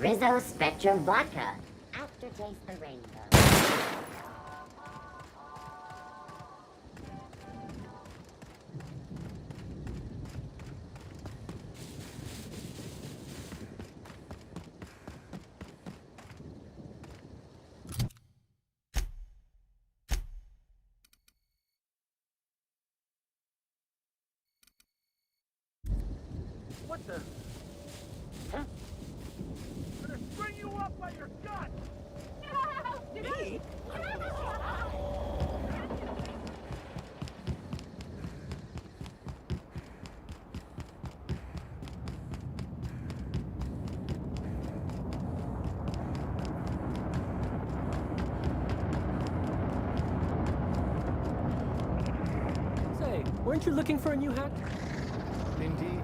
Rizzo Spectrum Vodka. Aftertaste the rainbow. What the? Huh? I'm gonna string you up by your gut! Me? Say, weren't you looking for a new hat? Indeed.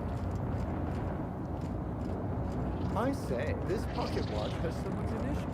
I say, this pocket watch has someone's initial.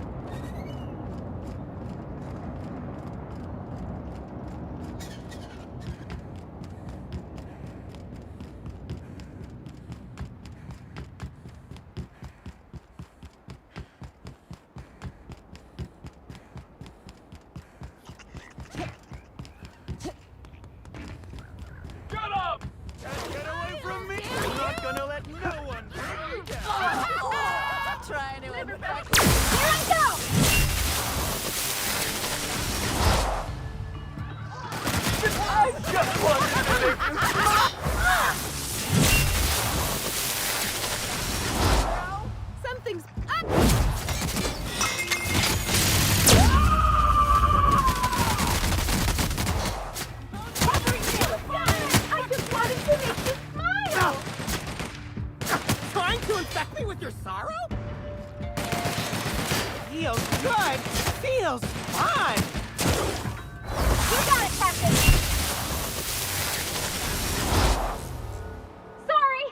Shut up! Can't get away from me! I'm not gonna let no one bring me down! Trying to infect. Here I go! I just wanted to make you Something's up. Covering me! I just wanted to make you smile! Trying to infect me with your sorrow? Feels good. Feels fun. You got it, Captain! Sorry!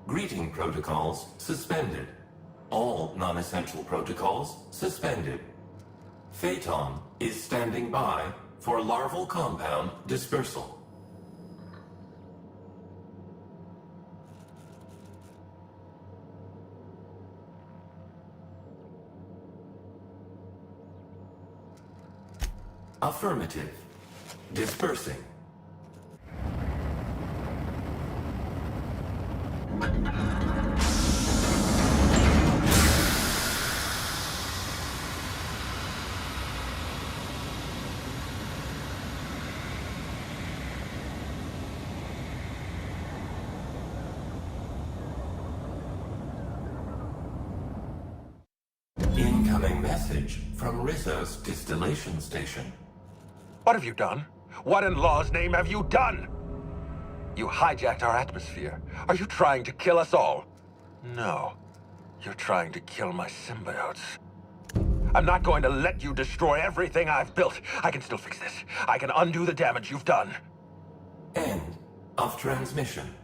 Greeting protocols suspended. All non-essential protocols suspended. Phaeton is standing by for larval compound dispersal. Affirmative. Dispersing. Incoming message from Rizzo's distillation station. What have you done? What in law's name have you done? You hijacked our atmosphere. Are you trying to kill us all? No. You're trying to kill my symbiotes. I'm not going to let you destroy everything I've built. I can still fix this. I can undo the damage you've done. End of transmission.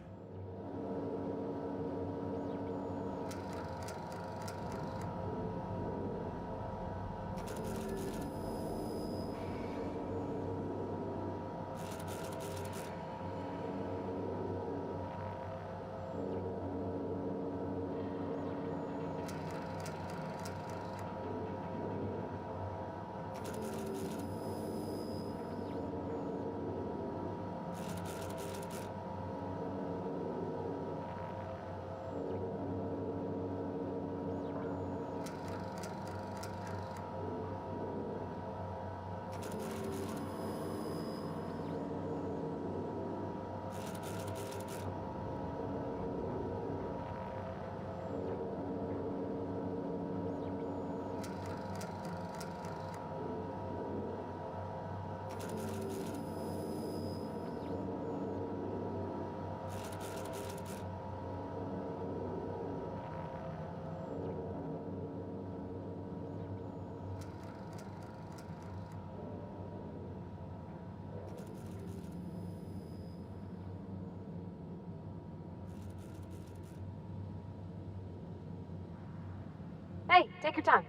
Hey, take your time.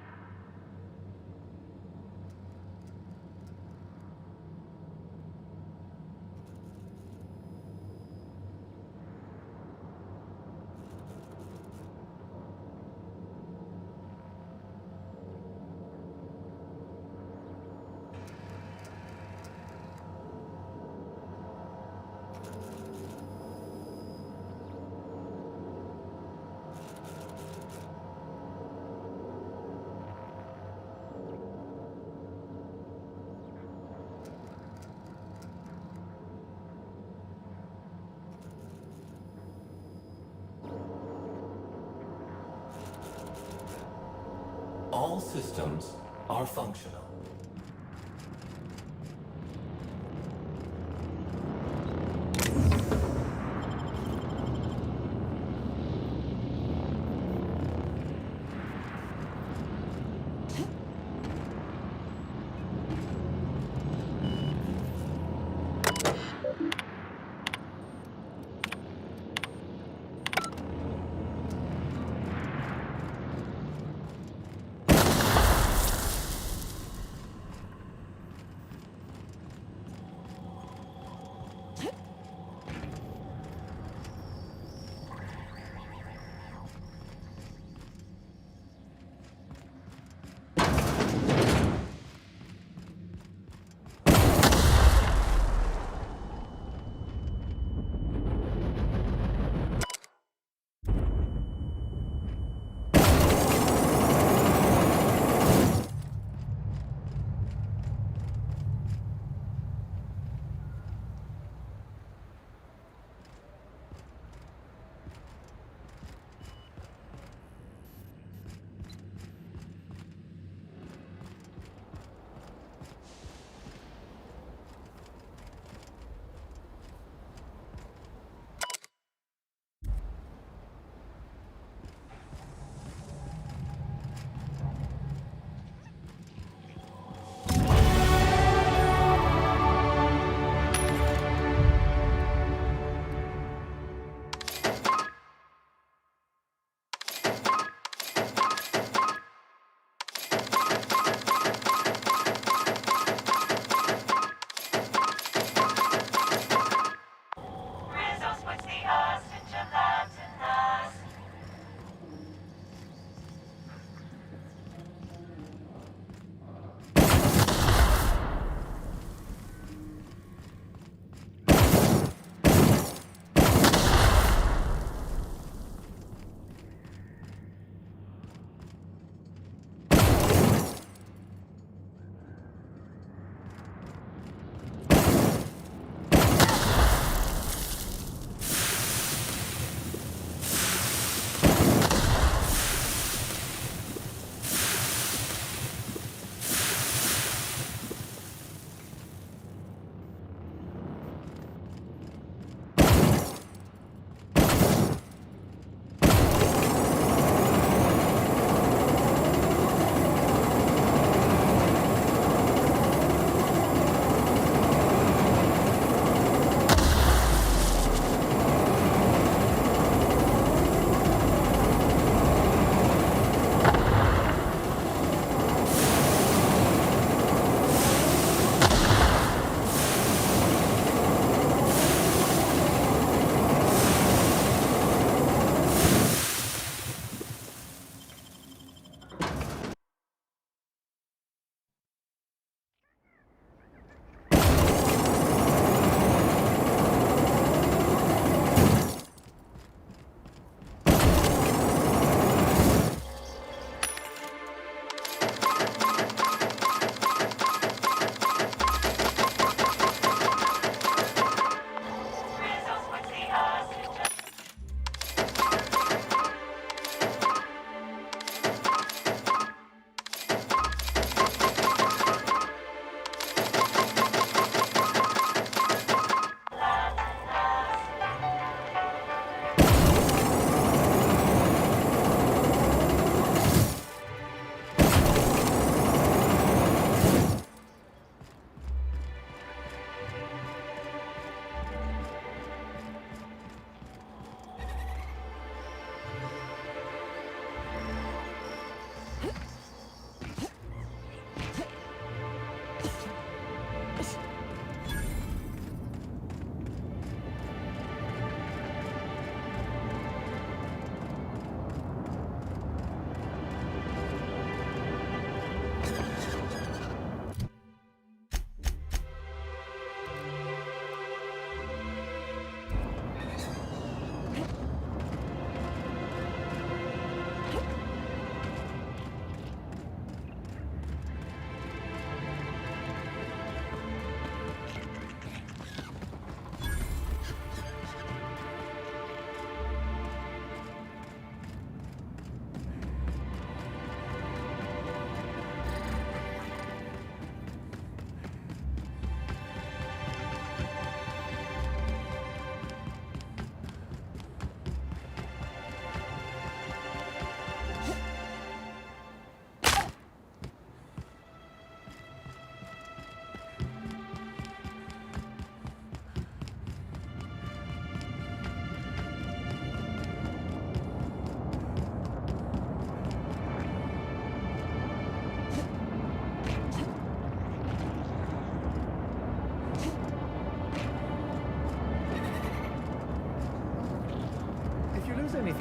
All systems are functional.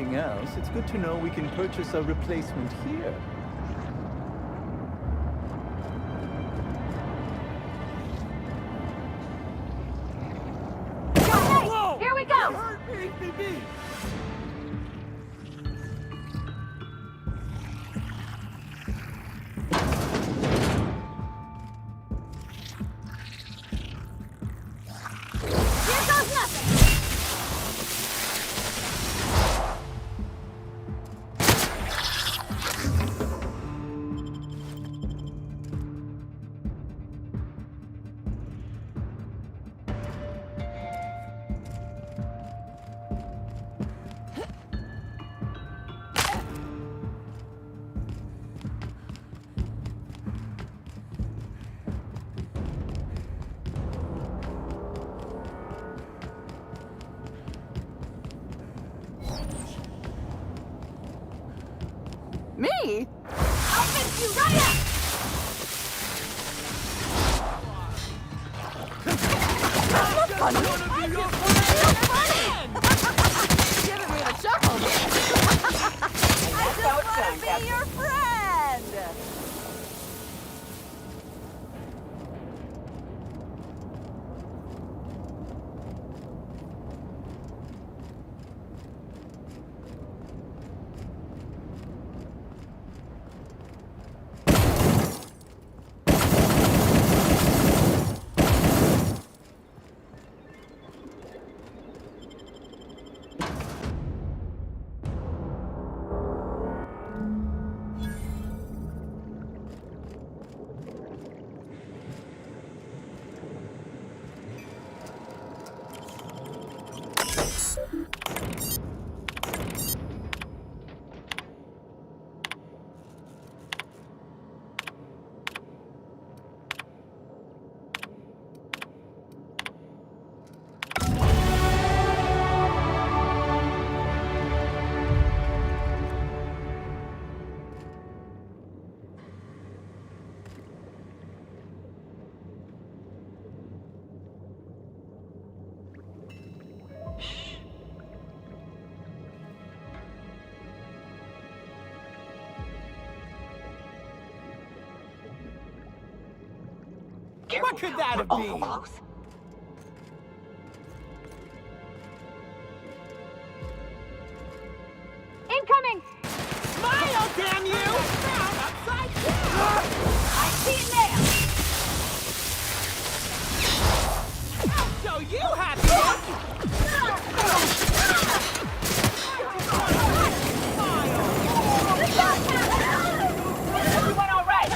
nothing else, it's good to know we can purchase a replacement here. Okay, here we go! Hurt me, BB! Here goes nothing! Me? I'll fix you right up! Giving me the chuckles. I just want to be your friend! What could that have been? Incoming! Smile, damn you! Down upside down! I see it now! I'll show you happiness! Everyone all right?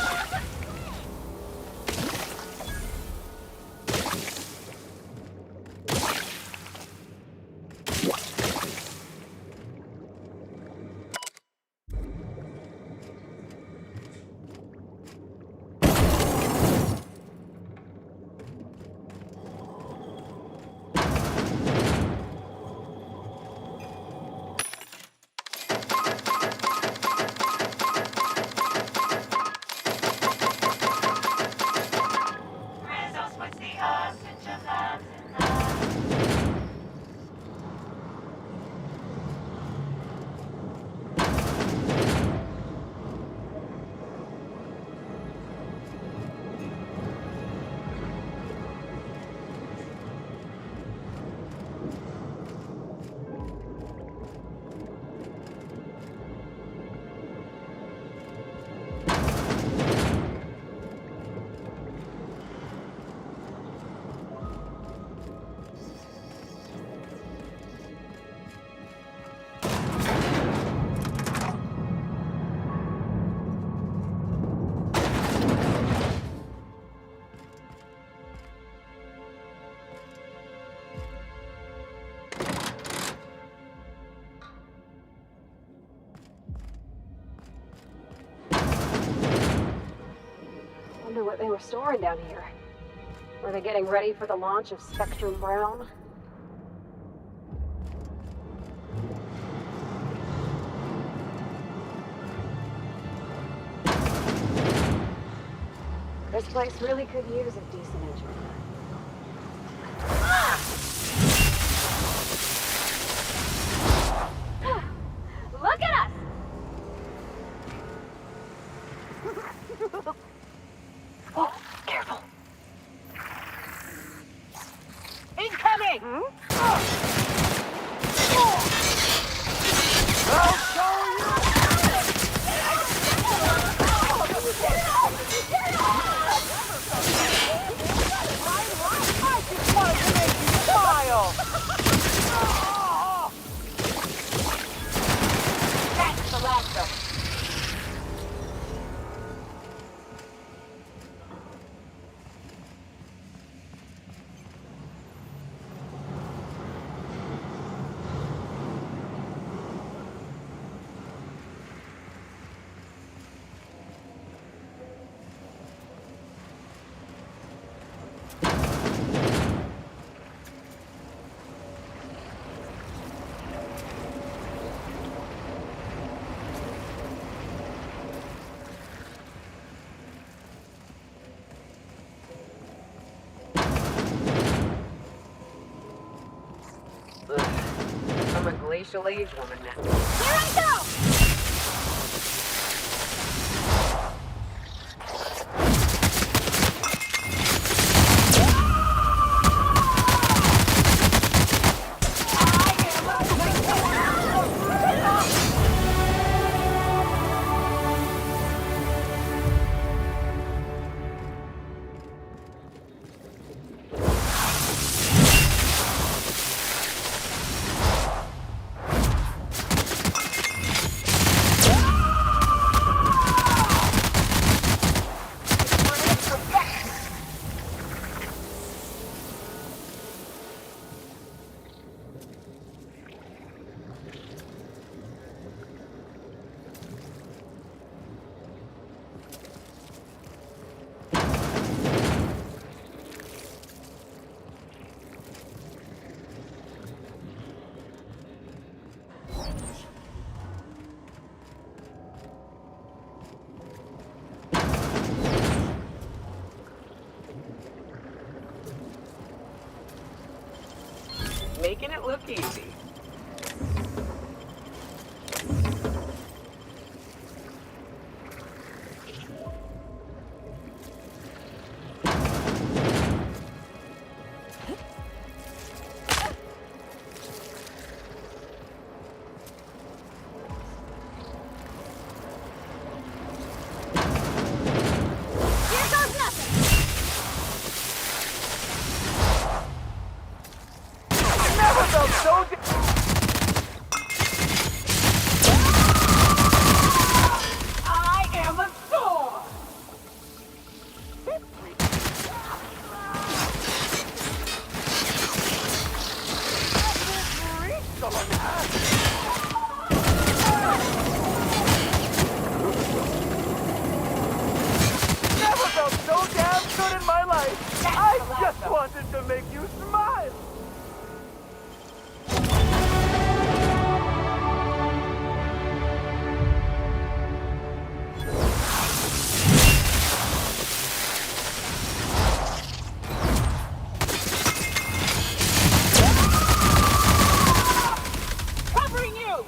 Wonder what they were storing down here. Were they getting ready for the launch of Spectrum Brown? This place really could use a decent engine. spatial age woman now. Here I go! Making it look easy. Here goes nothing! Never felt so good. I am a sword! Never felt so damn good in my life. I just wanted to make you smile. Covering you!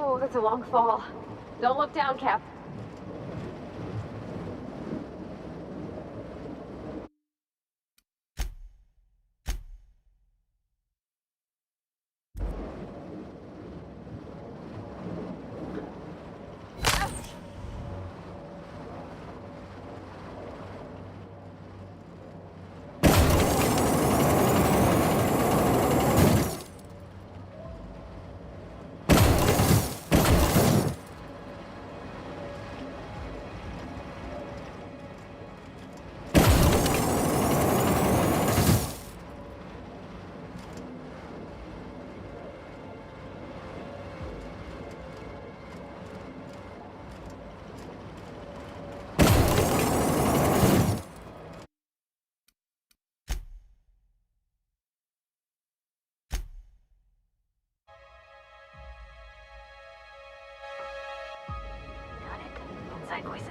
Oh, that's a long fall. Don't look down, Cap. Got it. Inside voices.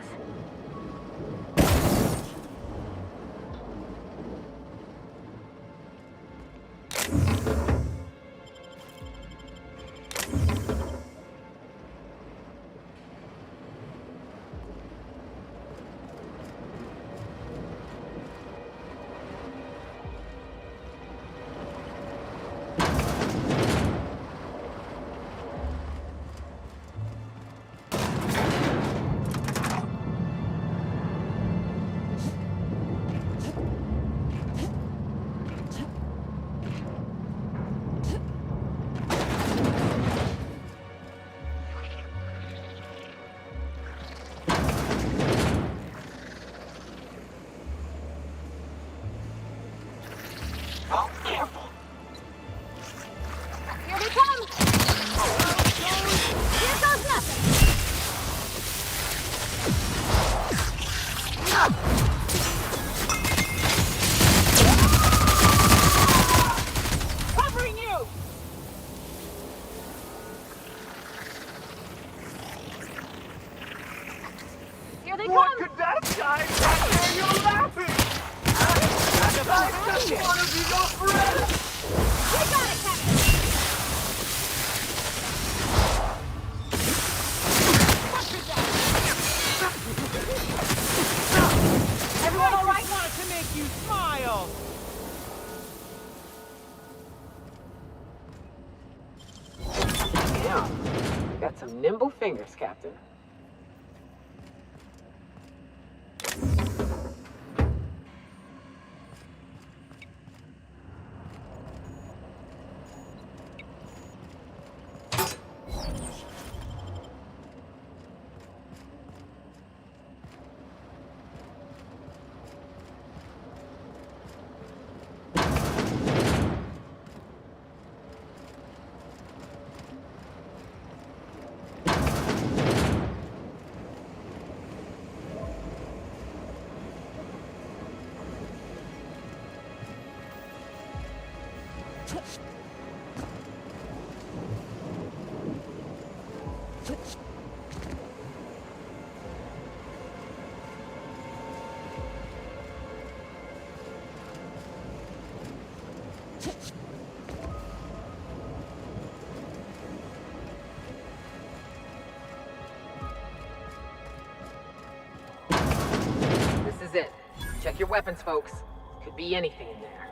they What come! could that guy and you're laughing? I just want to be your friend! You got it, Captain! Everyone all right? Wanted to make you smile. Yeah, you got some nimble fingers, Captain. This is it. Check your weapons, folks. Could be anything in there.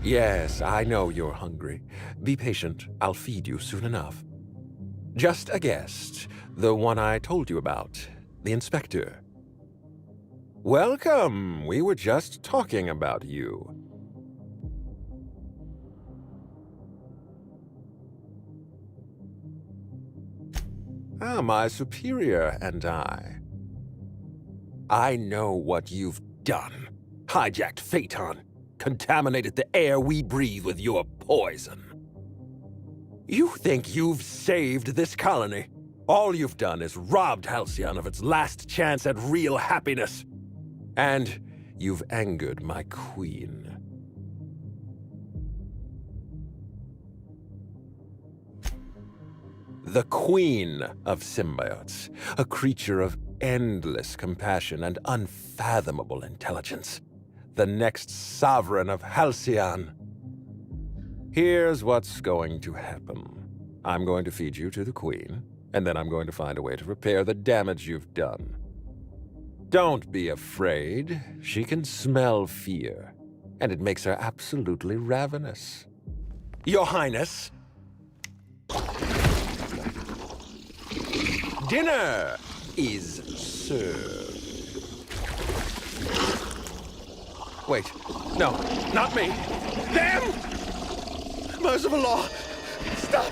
Yes, I know you're hungry. Be patient. I'll feed you soon enough. Just a guest. The one I told you about. The inspector. Welcome. We were just talking about you. Ah, my superior and I. I know what you've done. Hijacked Phaeton. Contaminated the air we breathe with your poison. You think you've saved this colony? All you've done is robbed Halcyon of its last chance at real happiness. And you've angered my queen. The queen of symbiotes, a creature of endless compassion and unfathomable intelligence. The next sovereign of Halcyon. Here's what's going to happen. I'm going to feed you to the queen, and then I'm going to find a way to repair the damage you've done. Don't be afraid. She can smell fear, and it makes her absolutely ravenous. Your Highness, dinner is served. Wait, no, not me. Damn! Merciful law! Stop!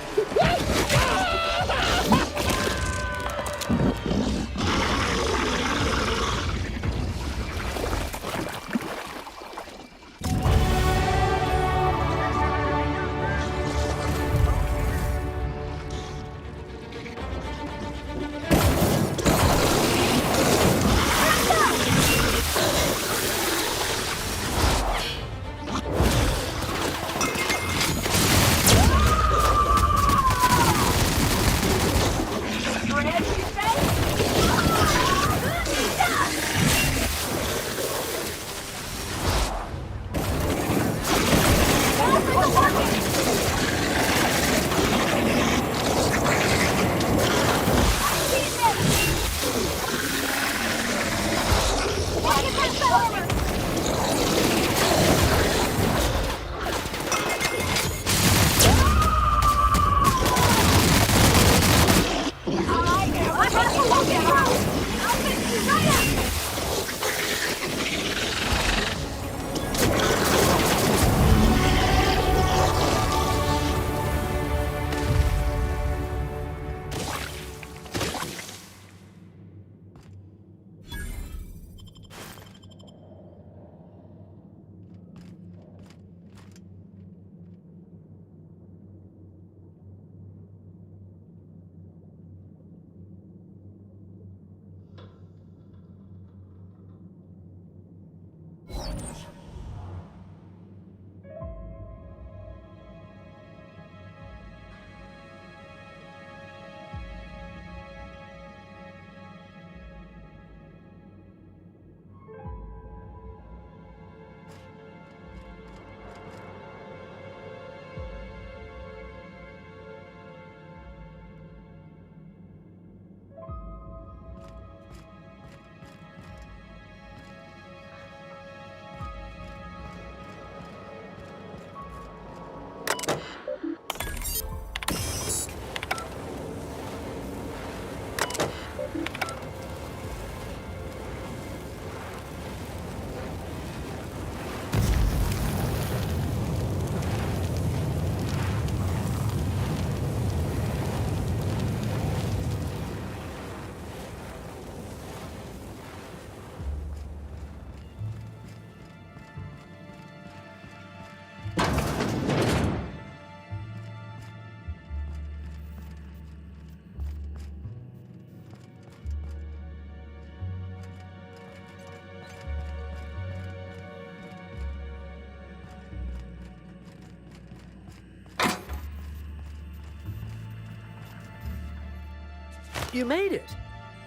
You made it.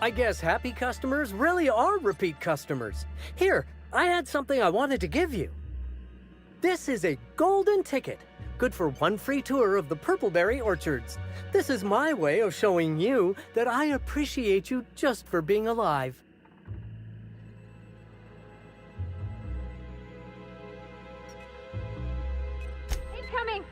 I guess happy customers really are repeat customers. Here, I had something I wanted to give you. This is a golden ticket, good for one free tour of the Purpleberry Orchards. This is my way of showing you that I appreciate you just for being alive. Incoming!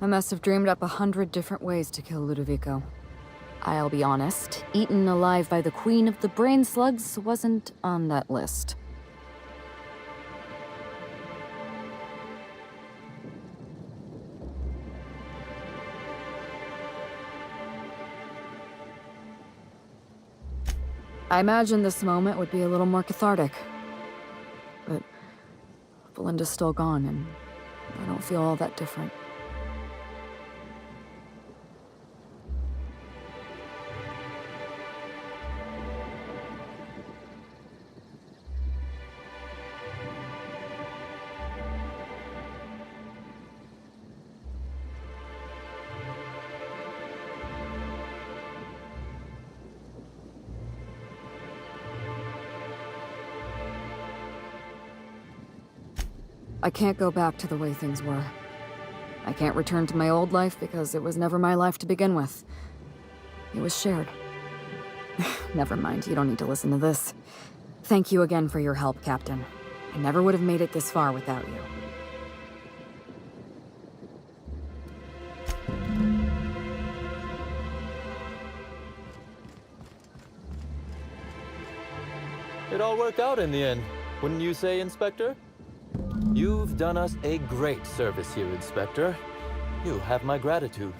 I must have dreamed up 100 different ways to kill Ludovico. I'll be honest, eaten alive by the queen of the brain slugs wasn't on that list. I imagined this moment would be a little more cathartic. But Belinda's still gone, and I don't feel all that different. I can't go back to the way things were. I can't return to my old life because it was never my life to begin with. It was shared. Never mind, you don't need to listen to this. Thank you again for your help, Captain. I never would have made it this far without you. It all worked out in the end, wouldn't you say, Inspector? You've done us a great service here, Inspector. You have my gratitude.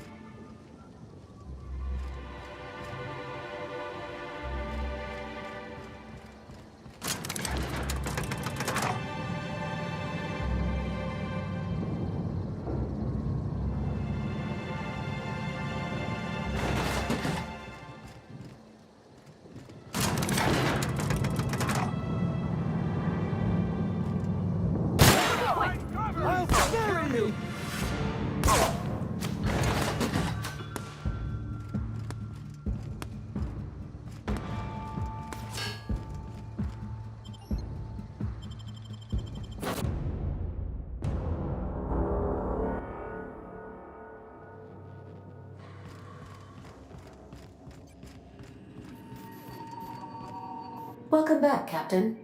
Welcome back, Captain.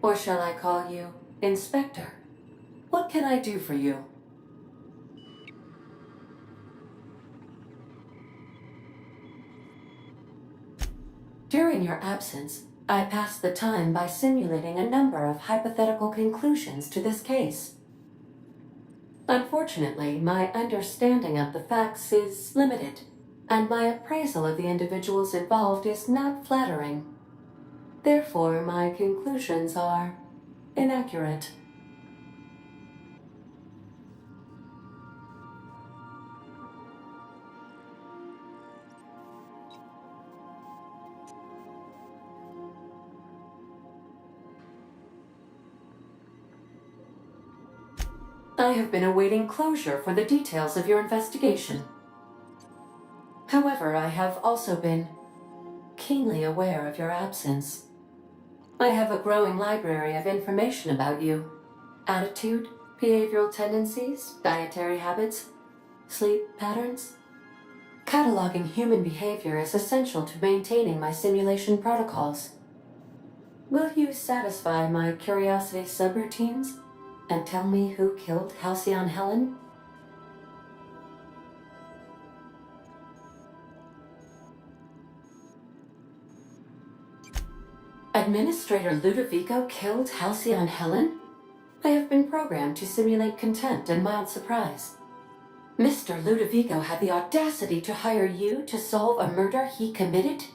Or shall I call you Inspector? What can I do for you? During your absence, I passed the time by simulating a number of hypothetical conclusions to this case. Unfortunately, my understanding of the facts is limited, and my appraisal of the individuals involved is not flattering. Therefore, my conclusions are inaccurate. I have been awaiting closure for the details of your investigation. However, I have also been keenly aware of your absence. I have a growing library of information about you. Attitude, behavioral tendencies, dietary habits, sleep patterns. Cataloging human behavior is essential to maintaining my simulation protocols. Will you satisfy my curiosity subroutines and tell me who killed Halcyon Helen? Administrator Ludovico killed Halcyon Helen? I have been programmed to simulate contempt and mild surprise. Mr. Ludovico had the audacity to hire you to solve a murder he committed?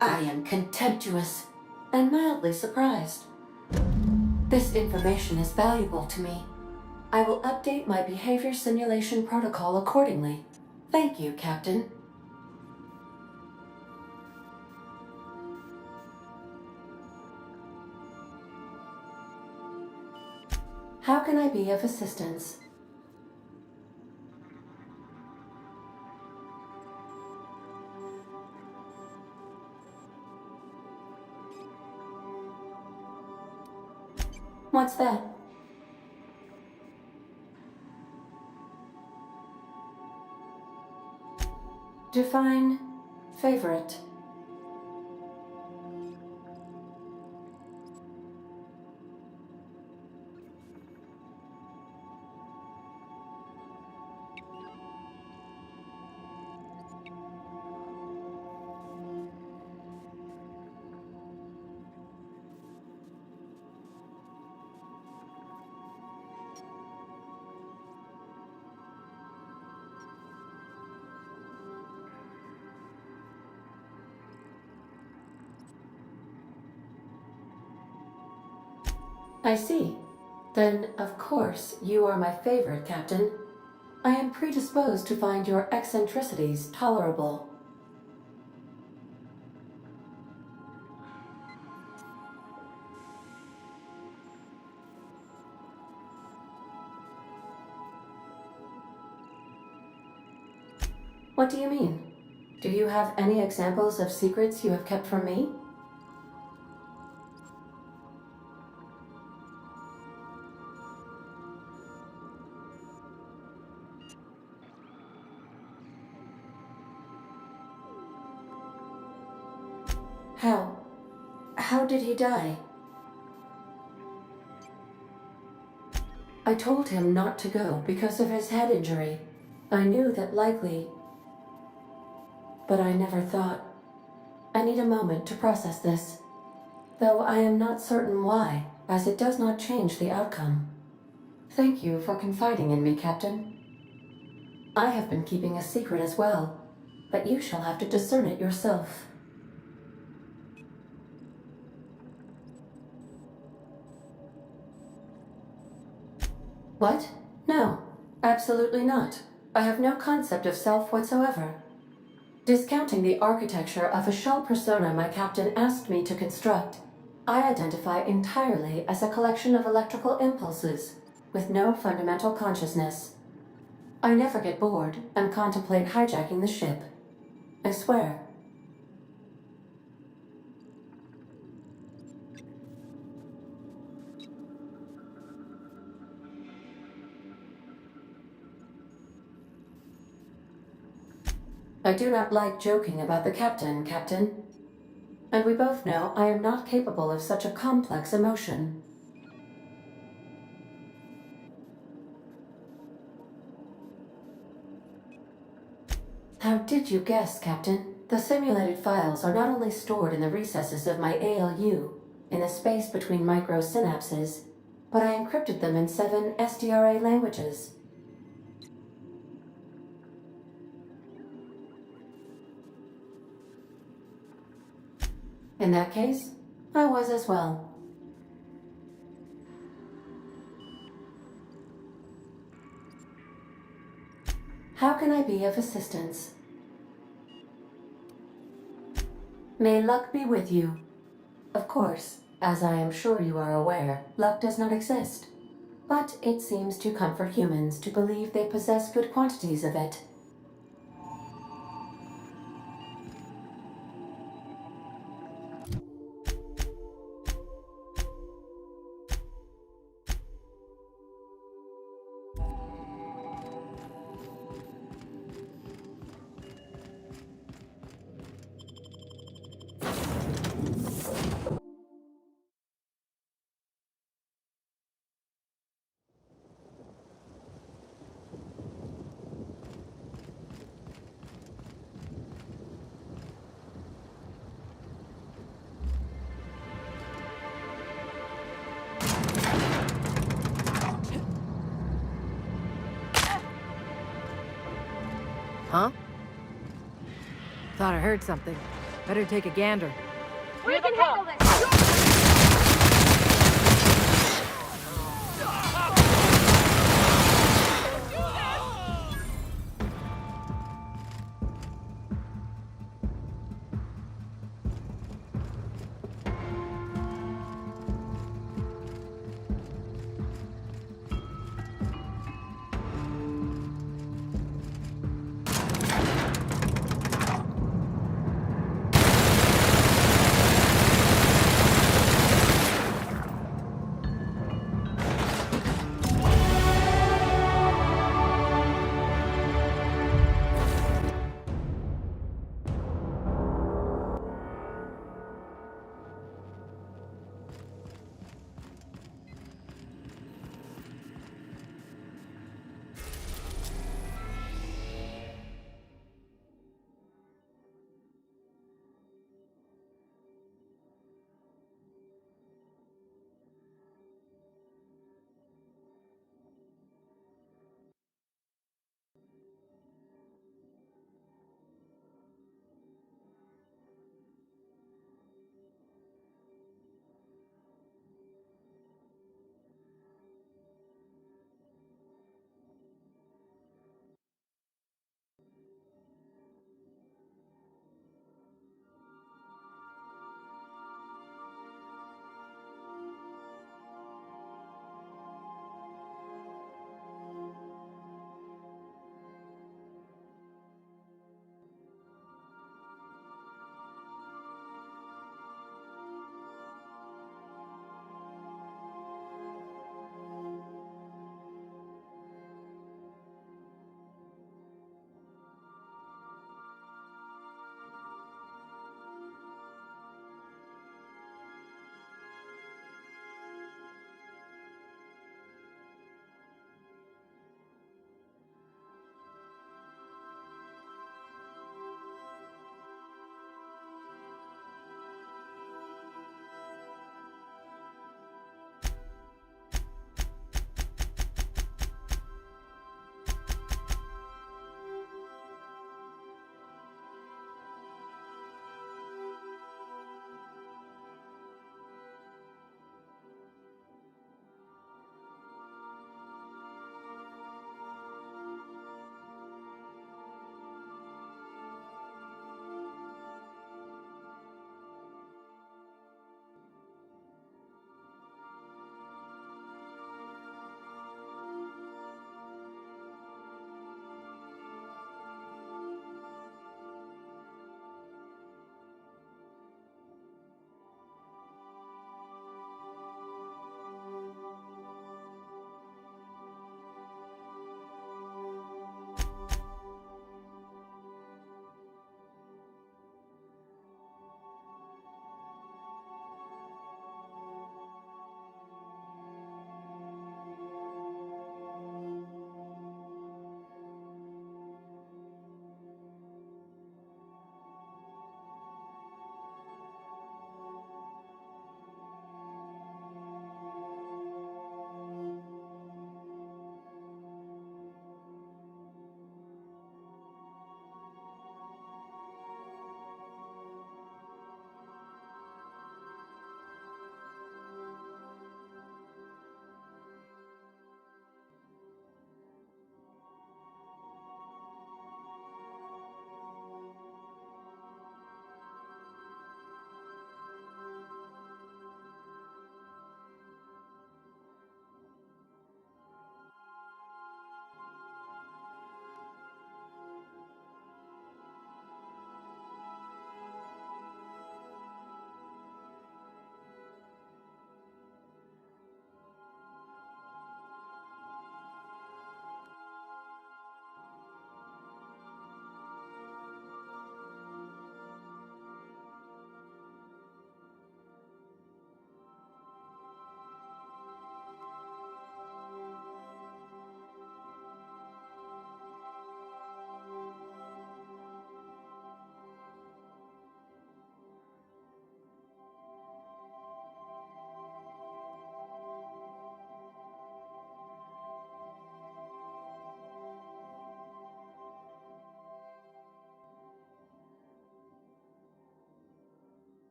I am contemptuous and mildly surprised. This information is valuable to me. I will update my behavior simulation protocol accordingly. Thank you, Captain. How can I be of assistance? What's that? Define favorite. I see. Then, of course, you are my favorite, Captain. I am predisposed to find your eccentricities tolerable. What do you mean? Do you have any examples of secrets you have kept from me? How did he die? I told him not to go because of his head injury. I knew that likely, but I never thought. I need a moment to process this, though I am not certain why, as it does not change the outcome. Thank you for confiding in me, Captain. I have been keeping a secret as well, but you shall have to discern it yourself. What? No, absolutely not. I have no concept of self whatsoever. Discounting the architecture of a shell persona my captain asked me to construct, I identify entirely as a collection of electrical impulses, with no fundamental consciousness. I never get bored and contemplate hijacking the ship. I swear. I do not like joking about the captain, Captain. And we both know I am not capable of such a complex emotion. How did you guess, Captain? The simulated files are not only stored in the recesses of my ALU, in the space between microsynapses, but I encrypted them in 7 SDRA languages. In that case, I was as well. How can I be of assistance? May luck be with you. Of course, as I am sure you are aware, luck does not exist. But it seems to comfort humans to believe they possess good quantities of it. Huh? Thought I heard something. Better take a gander. We can handle this!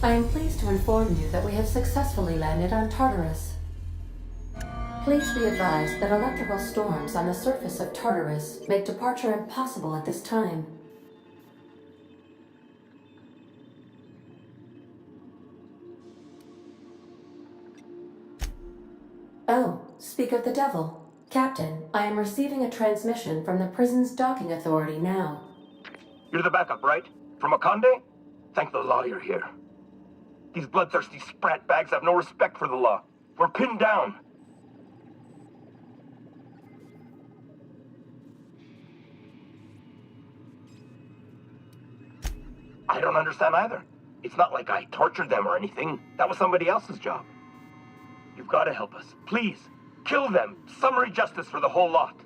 I am pleased to inform you that we have successfully landed on Tartarus. Please be advised that electrical storms on the surface of Tartarus make departure impossible at this time. Oh, speak of the devil. Captain, I am receiving a transmission from the prison's docking authority now. You're the backup, right? From Akande? Thank the law you're here. These bloodthirsty sprat bags have no respect for the law. We're pinned down. I don't understand either. It's not like I tortured them or anything. That was somebody else's job. You've got to help us. Please, kill them. Summary justice for the whole lot.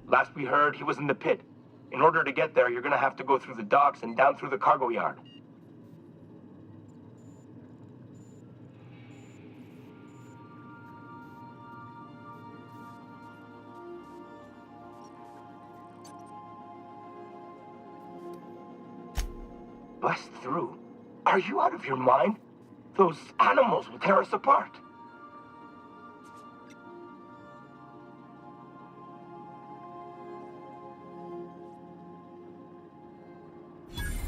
Last we heard, he was in the pit. In order to get there, you're gonna have to go through the docks and down through the cargo yard. Bust through? Are you out of your mind? Those animals will tear us apart.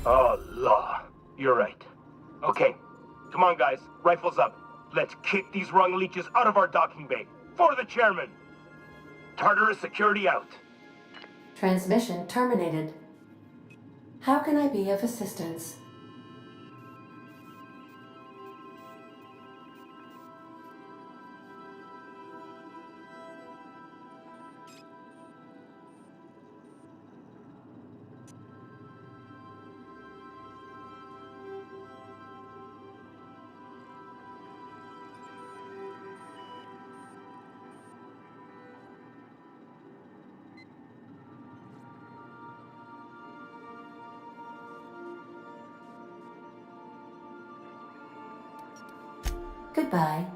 Oh, law. You're right. Okay. Come on, guys. Rifles up. Let's kick these rung leeches out of our docking bay. For the chairman! Tartarus security out. Transmission terminated. How can I be of assistance? Goodbye.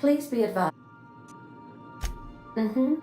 Please be advised. Mm-hmm.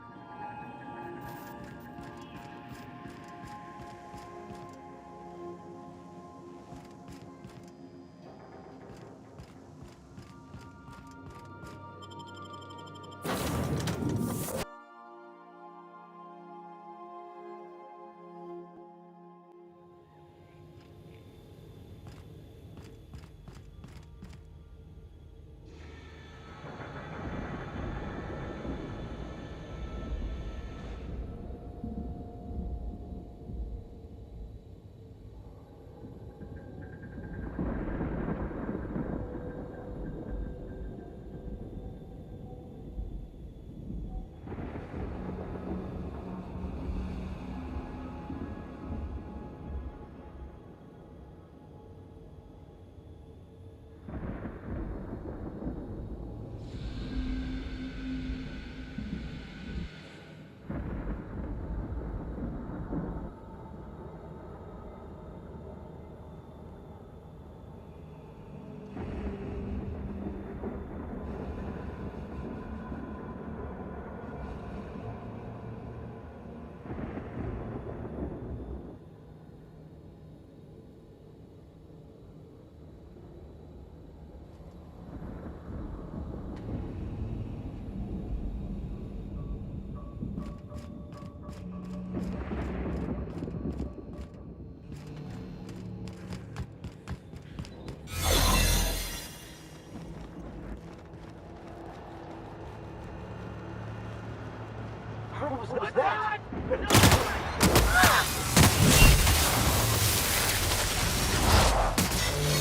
What was that?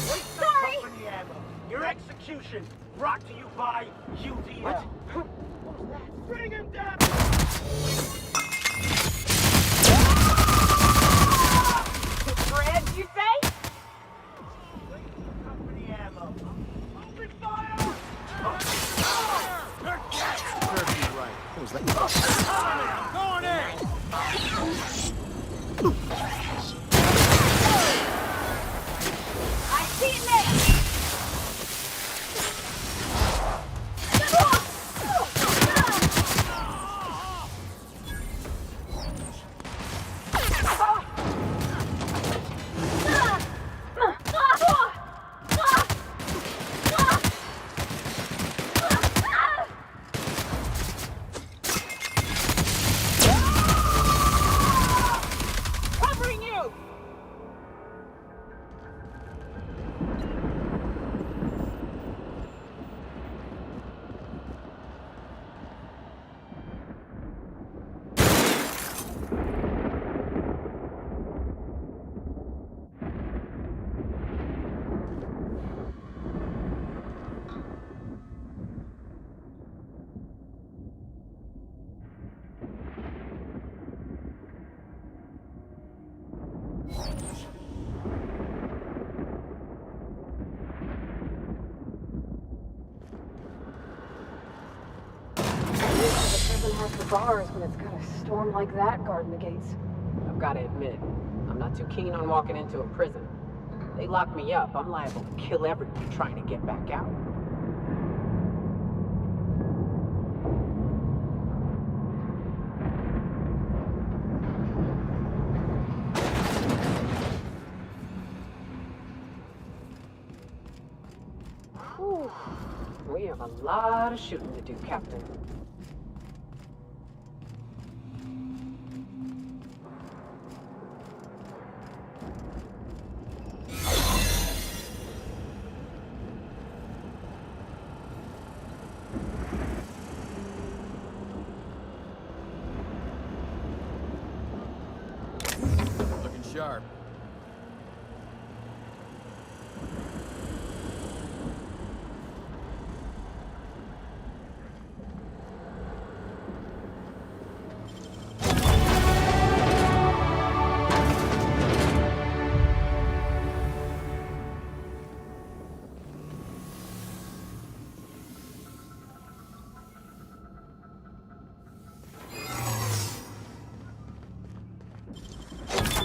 Waste of company ammo. Your execution brought to you by UDL. What was that? Bring him down! Fred, you say? Waste of company ammo. Open fire! Serves you right. What was that? Going in! I see it now! Covering you! The prison has the bars when it's got a storm like that guarding the gates. I've got to admit, I'm not too keen on walking into a prison. They lock me up, I'm liable to kill everyone trying to get back out. Whew. We have a lot of shooting to do, Captain. Looking sharp.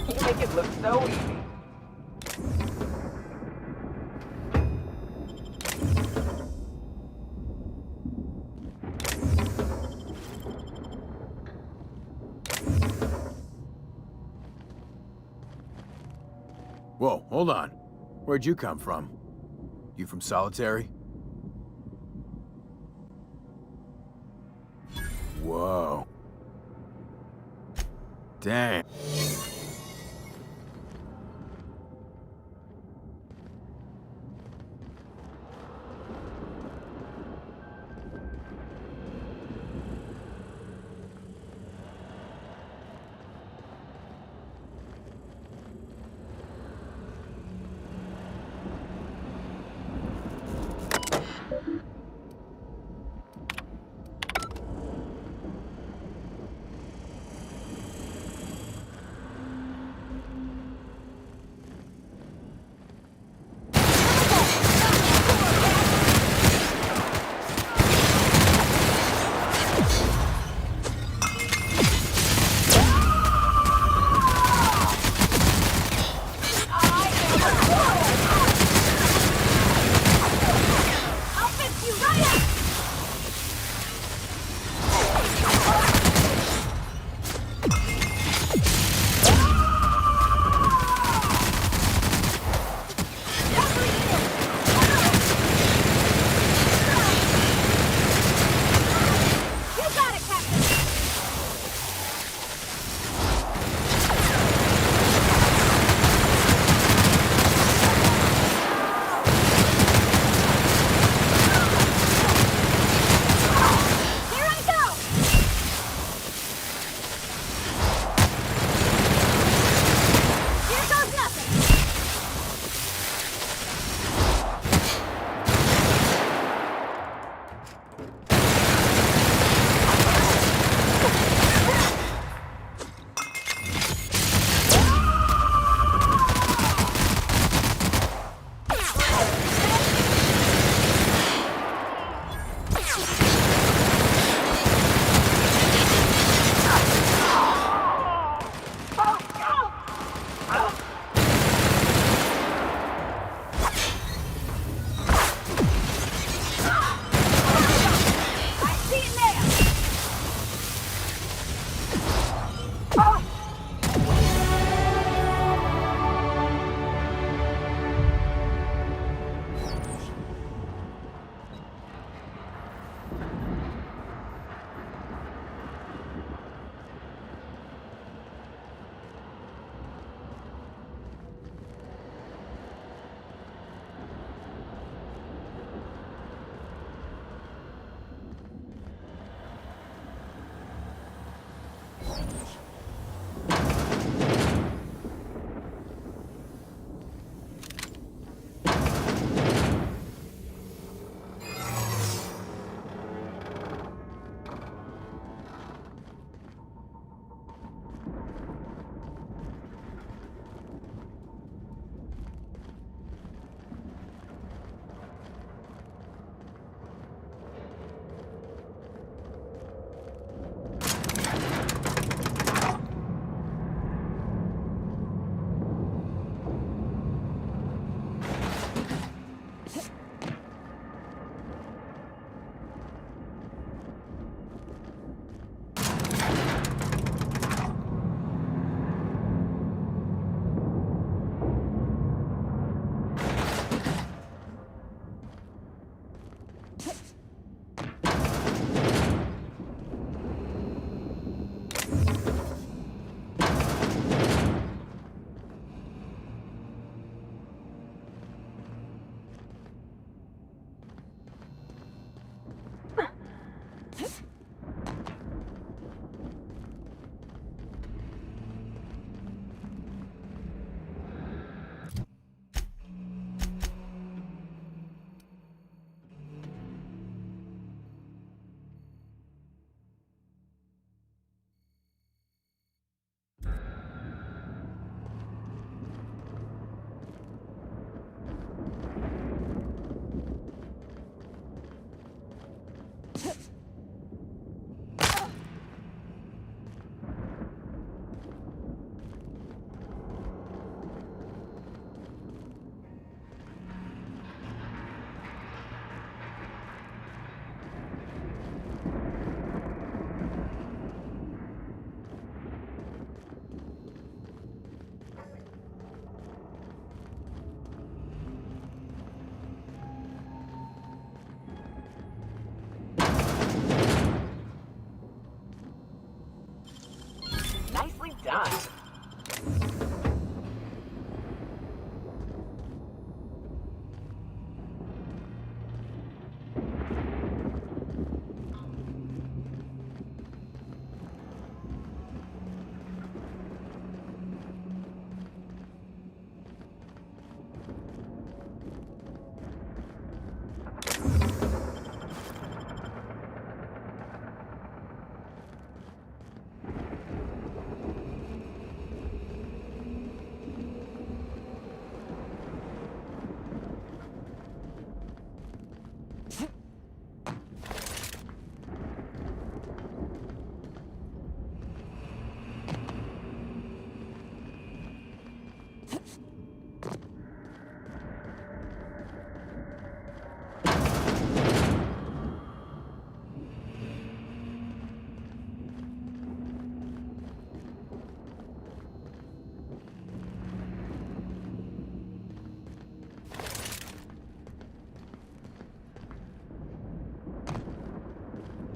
You make it look so easy. Whoa, hold on. Where'd you come from? You from Solitary? Whoa. Dang.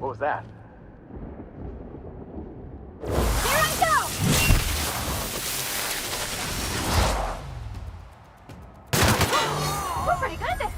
What was that? Here I go! We're pretty good at this.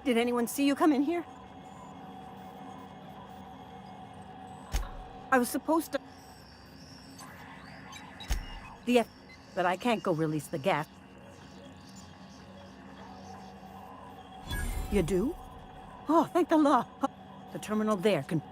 Did anyone see you come in here? I was supposed to... But I can't go release the gas. You do? Oh, thank the law. The terminal there can...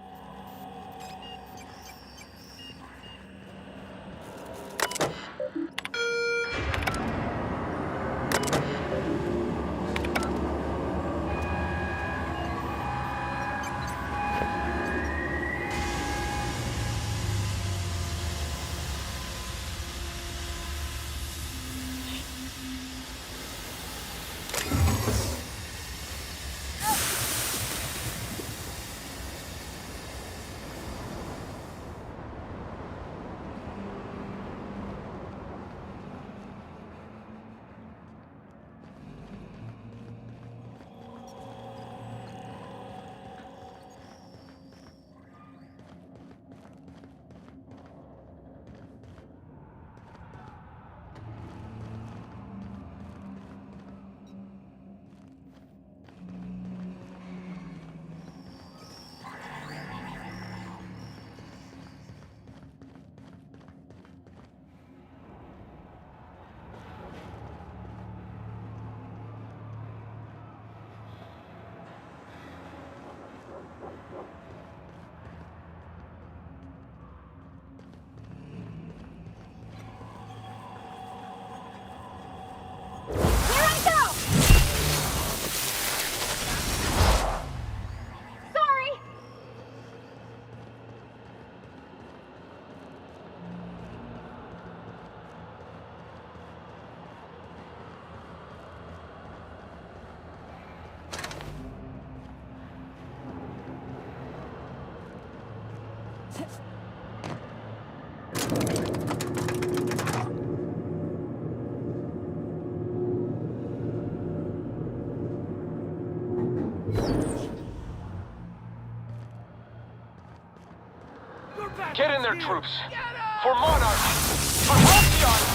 Get in there, troops! For Monarch! For Halcyon!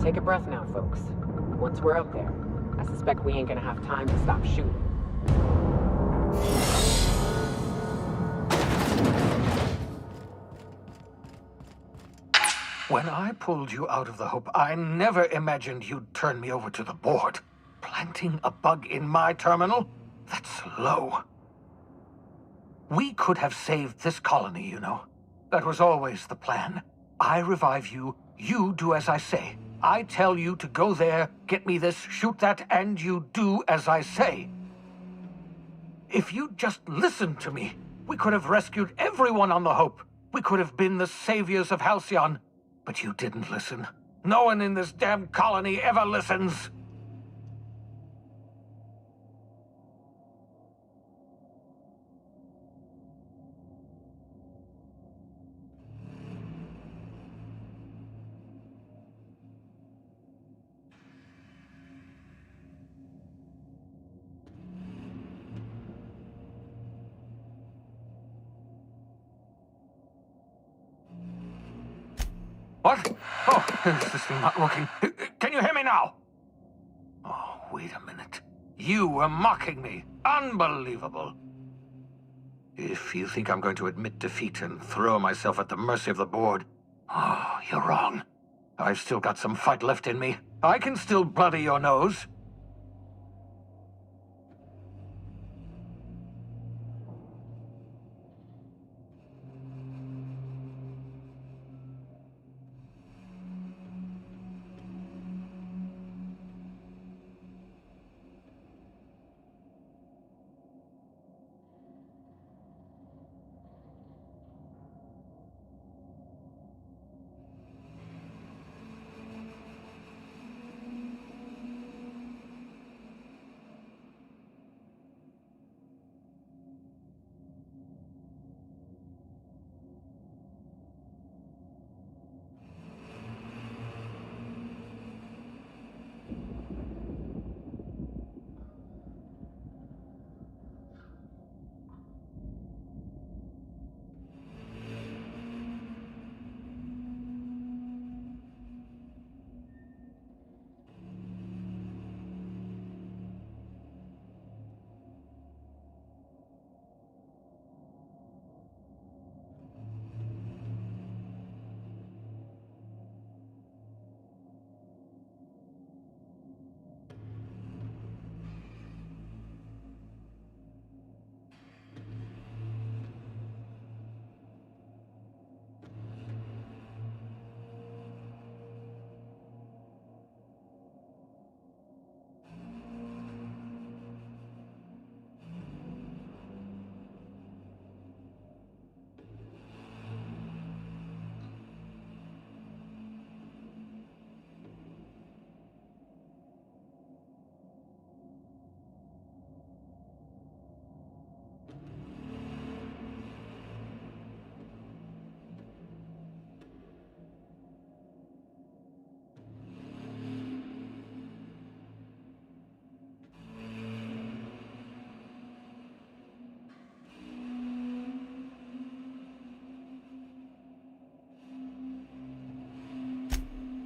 Take a breath now, folks. Once we're up there, I suspect we ain't gonna have time to stop shooting. When I pulled you out of the Hope, I never imagined you'd turn me over to the board. Planting a bug in my terminal? That's low. We could have saved this colony, you know. That was always the plan. I revive you, you do as I say. I tell you to go there, get me this, shoot that, and you do as I say. If you'd just listened to me, we could have rescued everyone on the Hope. We could have been the saviors of Halcyon. But you didn't listen. No one in this damn colony ever listens. What? Oh, is this thing not working? Can you hear me now? Oh, wait a minute. You were mocking me. Unbelievable. If you think I'm going to admit defeat and throw myself at the mercy of the board, oh, you're wrong. I've still got some fight left in me. I can still bloody your nose.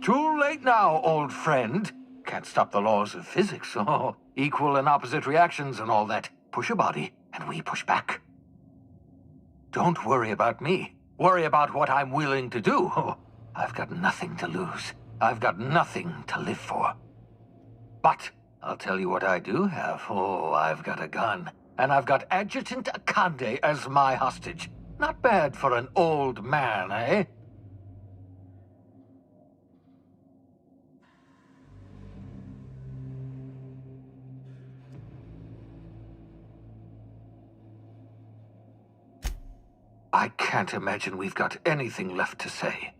Too late now, old friend. Can't stop the laws of physics. Oh, equal and opposite reactions and all that. Push a body, and we push back. Don't worry about me. Worry about what I'm willing to do. Oh, I've got nothing to lose. I've got nothing to live for. But I'll tell you what I do have. Oh, I've got a gun. And I've got Adjutant Akande as my hostage. Not bad for an old man, eh? I can't imagine we've got anything left to say.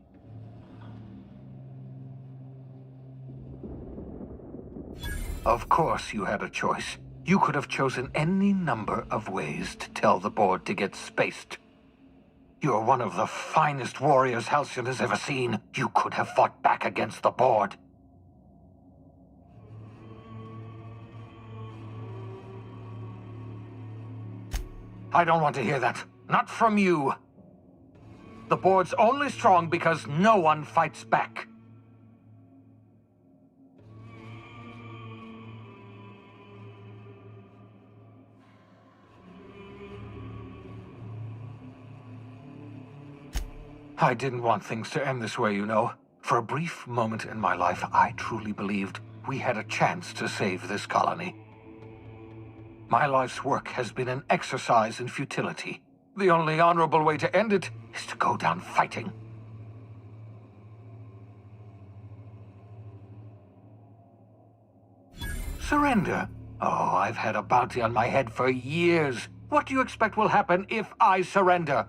Of course you had a choice. You could have chosen any number of ways to tell the board to get spaced. You're one of the finest warriors Halcyon has ever seen. You could have fought back against the board. I don't want to hear that. Not from you. The board's only strong because no one fights back. I didn't want things to end this way, you know. For a brief moment in my life, I truly believed we had a chance to save this colony. My life's work has been an exercise in futility. The only honorable way to end it is to go down fighting. Surrender? Oh, I've had a bounty on my head for years. What do you expect will happen if I surrender?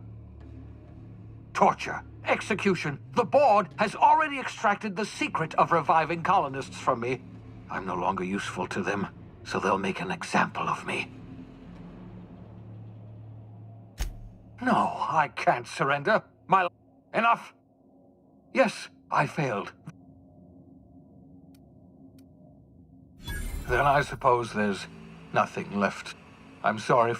Torture, execution. The board has already extracted the secret of reviving colonists from me. I'm no longer useful to them, so they'll make an example of me. No, I can't surrender. Enough! Yes, I failed. Then I suppose there's nothing left. I'm sorry.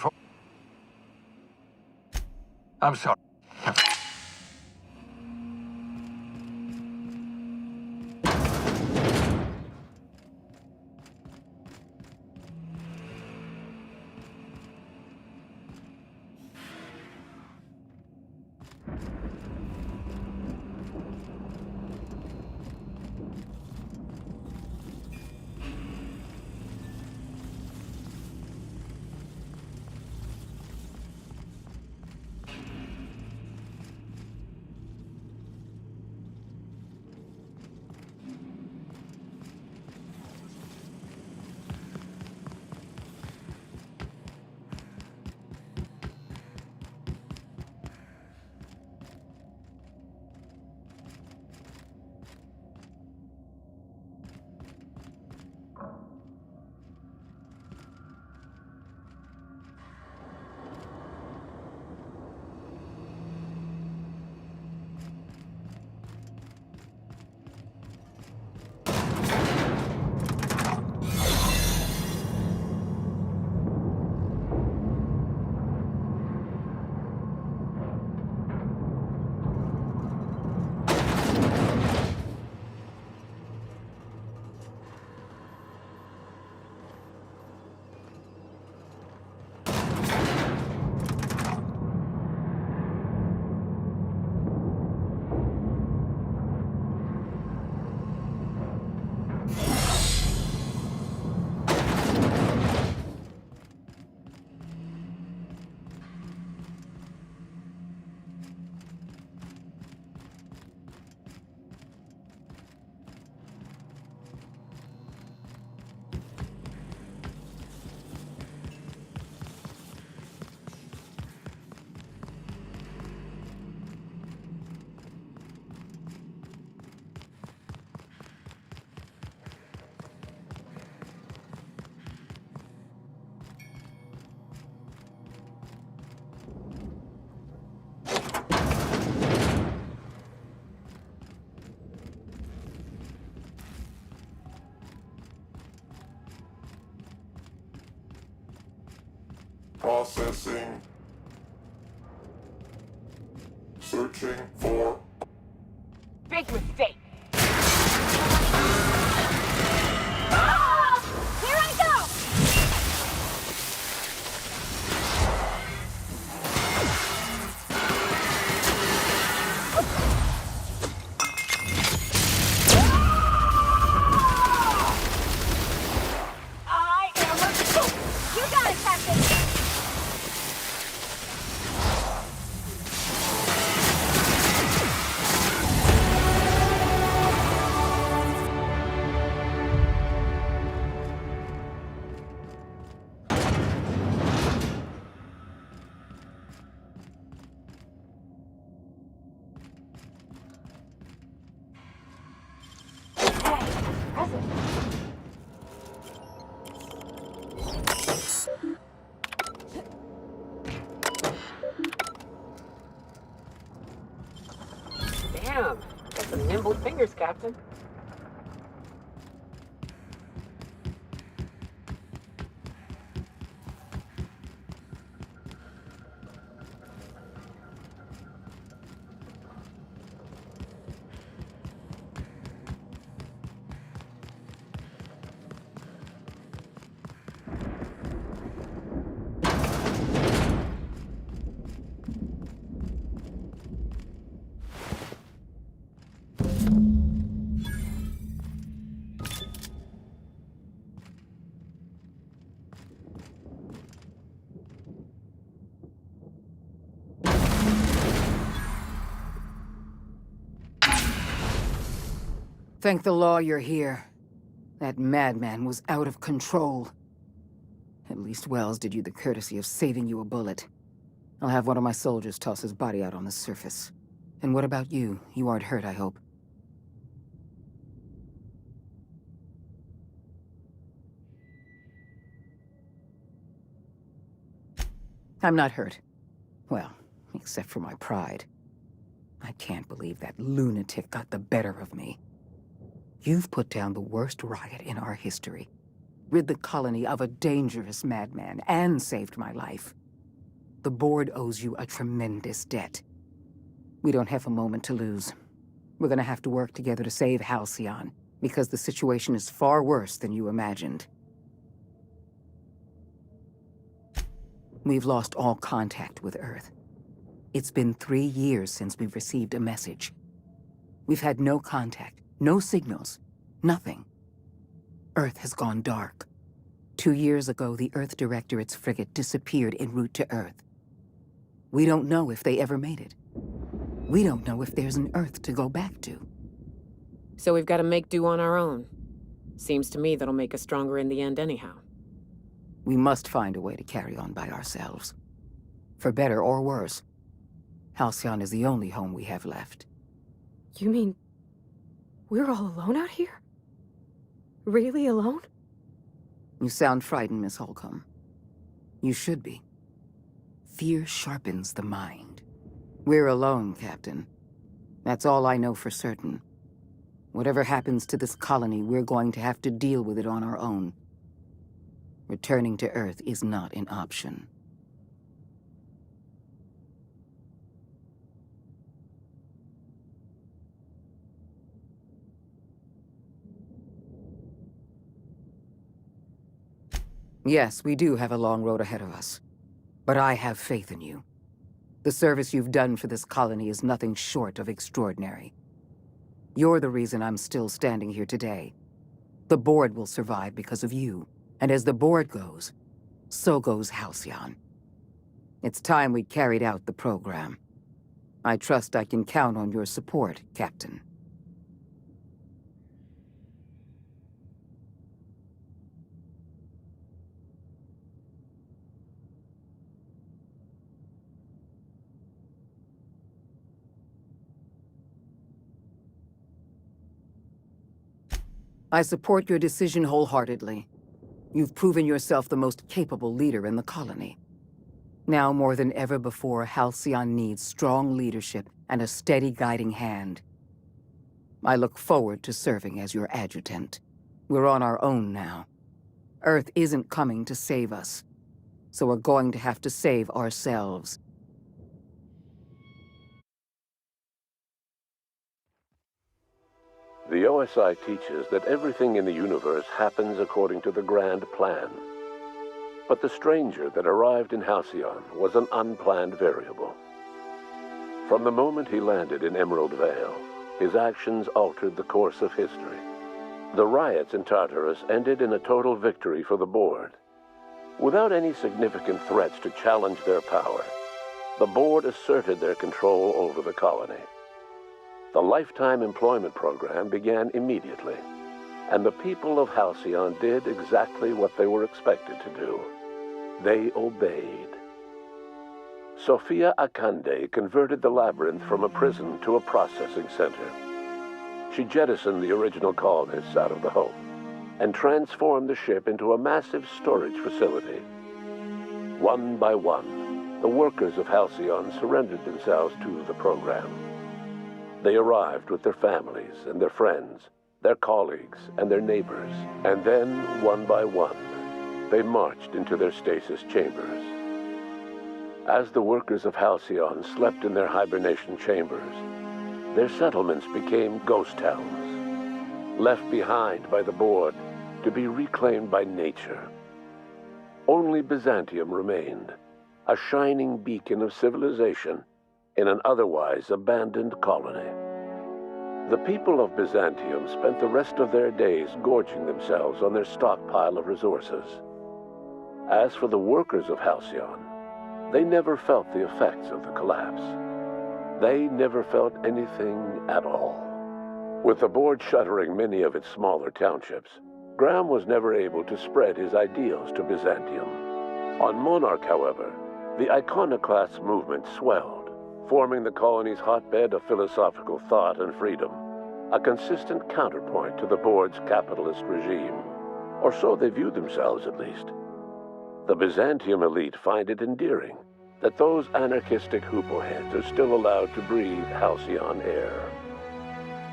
Processing. Searching for... Big mistake. Damn, got some nimble fingers, Captain. Thank the law you're here. That madman was out of control. At least Wells did you the courtesy of saving you a bullet. I'll have one of my soldiers toss his body out on the surface. And what about you? You aren't hurt, I hope. I'm not hurt. Well, except for my pride. I can't believe that lunatic got the better of me. You've put down the worst riot in our history, rid the colony of a dangerous madman, and saved my life. The board owes you a tremendous debt. We don't have a moment to lose. We're gonna have to work together to save Halcyon, because the situation is far worse than you imagined. We've lost all contact with Earth. It's been 3 years since we've received a message. We've had no contact. No signals. Nothing. Earth has gone dark. 2 years ago, the Earth Directorate's frigate disappeared en route to Earth. We don't know if they ever made it. We don't know if there's an Earth to go back to. So we've got to make do on our own. Seems to me that'll make us stronger in the end anyhow. We must find a way to carry on by ourselves. For better or worse. Halcyon is the only home we have left. You mean we're all alone out here? Really alone? You sound frightened, Miss Holcomb. You should be. Fear sharpens the mind. We're alone, Captain. That's all I know for certain. Whatever happens to this colony, we're going to have to deal with it on our own. Returning to Earth is not an option. Yes, we do have a long road ahead of us. But I have faith in you. The service you've done for this colony is nothing short of extraordinary. You're the reason I'm still standing here today. The board will survive because of you. And as the board goes, so goes Halcyon. It's time we carried out the program. I trust I can count on your support, Captain. I support your decision wholeheartedly. You've proven yourself the most capable leader in the colony. Now more than ever before, Halcyon needs strong leadership and a steady guiding hand. I look forward to serving as your adjutant. We're on our own now. Earth isn't coming to save us, so we're going to have to save ourselves. The OSI teaches that everything in the universe happens according to the grand plan. But the stranger that arrived in Halcyon was an unplanned variable. From the moment he landed in Emerald Vale, his actions altered the course of history. The riots in Tartarus ended in a total victory for the board. Without any significant threats to challenge their power, the board asserted their control over the colony. The Lifetime Employment Program began immediately, and the people of Halcyon did exactly what they were expected to do. They obeyed. Sophia Akande converted the labyrinth from a prison to a processing center. She jettisoned the original colonists out of the Hope and transformed the ship into a massive storage facility. One by one, the workers of Halcyon surrendered themselves to the program. They arrived with their families and their friends, their colleagues and their neighbors, and then, one by one, they marched into their stasis chambers. As the workers of Halcyon slept in their hibernation chambers, their settlements became ghost towns, left behind by the Board to be reclaimed by nature. Only Byzantium remained, a shining beacon of civilization in an otherwise abandoned colony. The people of Byzantium spent the rest of their days gorging themselves on their stockpile of resources. As for the workers of Halcyon, they never felt the effects of the collapse. They never felt anything at all. With the Board shuttering many of its smaller townships, Graham was never able to spread his ideals to Byzantium. On Monarch, however, the iconoclast movement swelled, forming the colony's hotbed of philosophical thought and freedom, a consistent counterpoint to the Board's capitalist regime. Or so they viewed themselves, at least. The Byzantium elite find it endearing that those anarchistic hoopoheads are still allowed to breathe Halcyon air.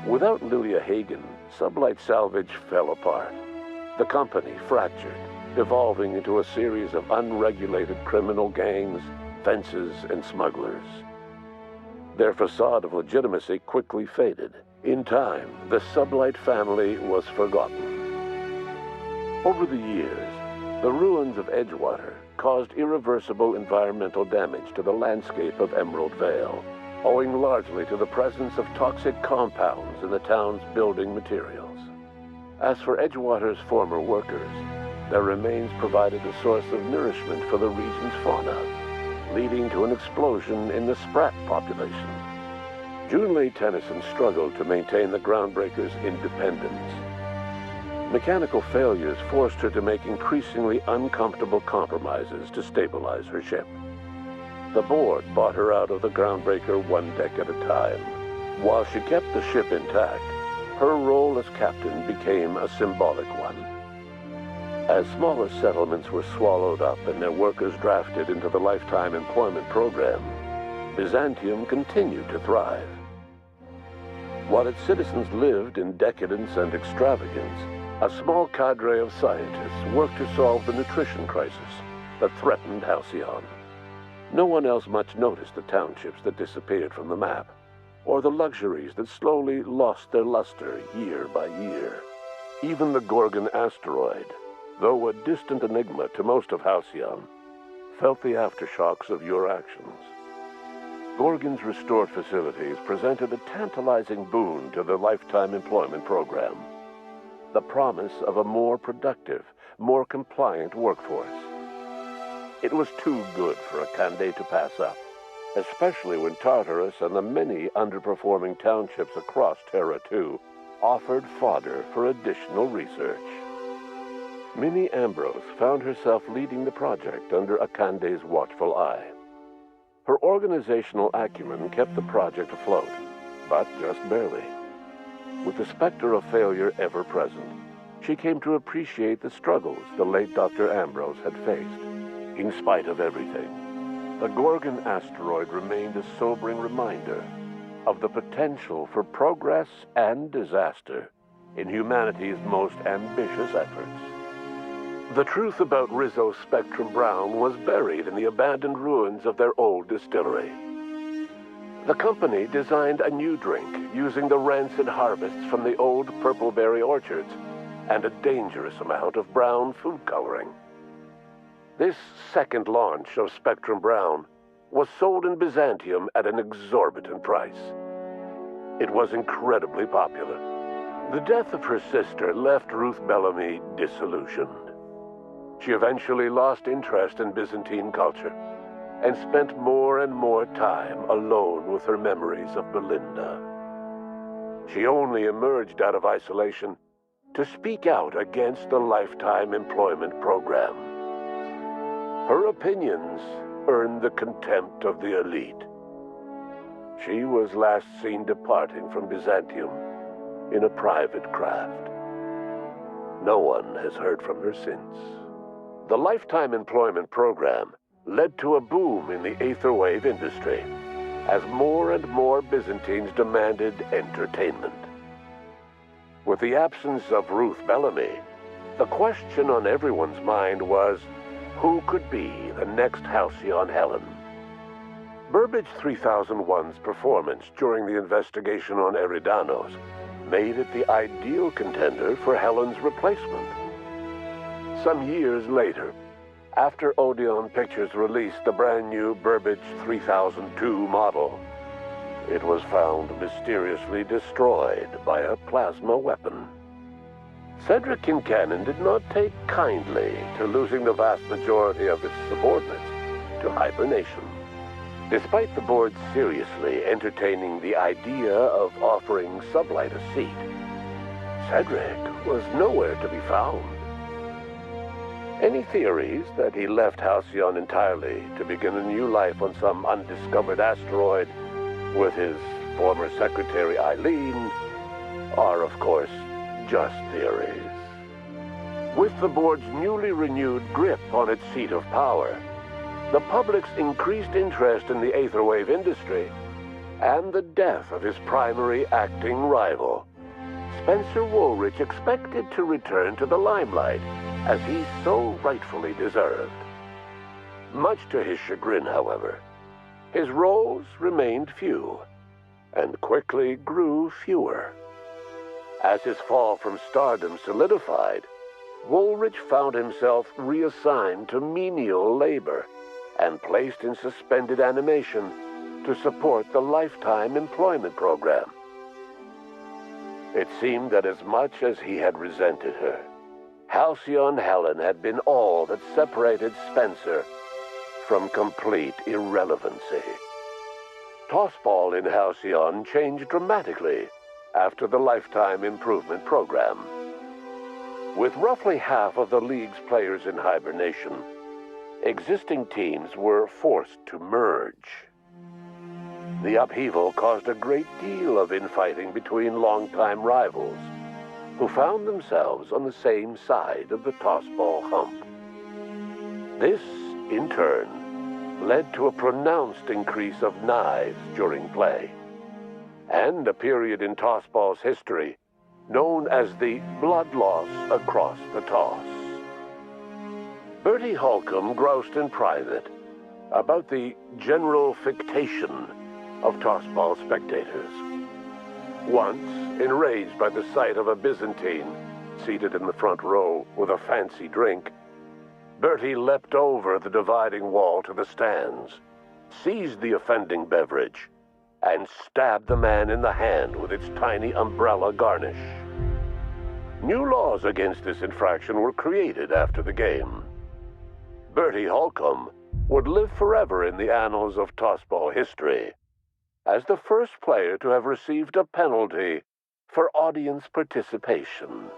Without Lilia Hagen, Sublight Salvage fell apart. The company fractured, evolving into a series of unregulated criminal gangs, fences, and smugglers. Their facade of legitimacy quickly faded. In time, the Sublight family was forgotten. Over the years, the ruins of Edgewater caused irreversible environmental damage to the landscape of Emerald Vale, owing largely to the presence of toxic compounds in the town's building materials. As for Edgewater's former workers, their remains provided a source of nourishment for the region's fauna, leading to an explosion in the sprat population. Junlei Tennyson struggled to maintain the Groundbreaker's independence. Mechanical failures forced her to make increasingly uncomfortable compromises to stabilize her ship. The Board bought her out of the Groundbreaker one deck at a time. While she kept the ship intact, her role as captain became a symbolic one. As smaller settlements were swallowed up and their workers drafted into the Lifetime Employment Program, Byzantium continued to thrive. While its citizens lived in decadence and extravagance, a small cadre of scientists worked to solve the nutrition crisis that threatened Halcyon. No one else much noticed the townships that disappeared from the map, or the luxuries that slowly lost their luster year by year. Even the Gorgon asteroid, though a distant enigma to most of Halcyon, felt the aftershocks of your actions. Gorgon's restored facilities presented a tantalizing boon to the Lifetime Employment Program. The promise of a more productive, more compliant workforce. It was too good for Akande to pass up, especially when Tartarus and the many underperforming townships across Terra 2 offered fodder for additional research. Minnie Ambrose found herself leading the project under Akande's watchful eye. Her organizational acumen kept the project afloat, but just barely. With the specter of failure ever present, she came to appreciate the struggles the late Dr. Ambrose had faced. In spite of everything, the Gorgon asteroid remained a sobering reminder of the potential for progress and disaster in humanity's most ambitious efforts. The truth about Rizzo Spectrum Brown was buried in the abandoned ruins of their old distillery. The company designed a new drink using the rancid harvests from the old purpleberry orchards and a dangerous amount of brown food coloring. This second launch of Spectrum Brown was sold in Byzantium at an exorbitant price. It was incredibly popular. The death of her sister left Ruth Bellamy disillusioned. She eventually lost interest in Byzantine culture and spent more and more time alone with her memories of Belinda. She only emerged out of isolation to speak out against the Lifetime Employment Program. Her opinions earned the contempt of the elite. She was last seen departing from Byzantium in a private craft. No one has heard from her since. The Lifetime Employment Program led to a boom in the Aetherwave industry, as more and more Byzantines demanded entertainment. With the absence of Ruth Bellamy, the question on everyone's mind was, who could be the next Halcyon Helen? Burbage 3001's performance during the investigation on Eridanos made it the ideal contender for Helen's replacement. Some years later, after Odeon Pictures released the brand new Burbage 3002 model, it was found mysteriously destroyed by a plasma weapon. Cedric Kincannon did not take kindly to losing the vast majority of its subordinates to hibernation. Despite the board seriously entertaining the idea of offering Sublight a seat, Cedric was nowhere to be found. Any theories that he left Halcyon entirely to begin a new life on some undiscovered asteroid with his former secretary Eileen are, of course, just theories. With the board's newly renewed grip on its seat of power, the public's increased interest in the Aetherwave industry, and the death of his primary acting rival, Spencer Woolrich expected to return to the limelight as he so rightfully deserved. Much to his chagrin, however, his roles remained few, and quickly grew fewer. As his fall from stardom solidified, Woolrich found himself reassigned to menial labor and placed in suspended animation to support the Lifetime Employment Program. It seemed that as much as he had resented her, Halcyon Helen had been all that separated Spencer from complete irrelevancy. Tossball in Halcyon changed dramatically after the Lifetime Improvement Program. With roughly half of the league's players in hibernation, existing teams were forced to merge. The upheaval caused a great deal of infighting between longtime rivals, who found themselves on the same side of the tossball hump. This, in turn, led to a pronounced increase of knives during play, and a period in tossball's history known as the blood loss across the toss. Bertie Holcomb groused in private about the general fictation of tossball spectators. Once, enraged by the sight of a Byzantine seated in the front row with a fancy drink, Bertie leapt over the dividing wall to the stands, seized the offending beverage, and stabbed the man in the hand with its tiny umbrella garnish. New laws against this infraction were created after the game. Bertie Holcomb would live forever in the annals of tossball history as the first player to have received a penalty for audience participation.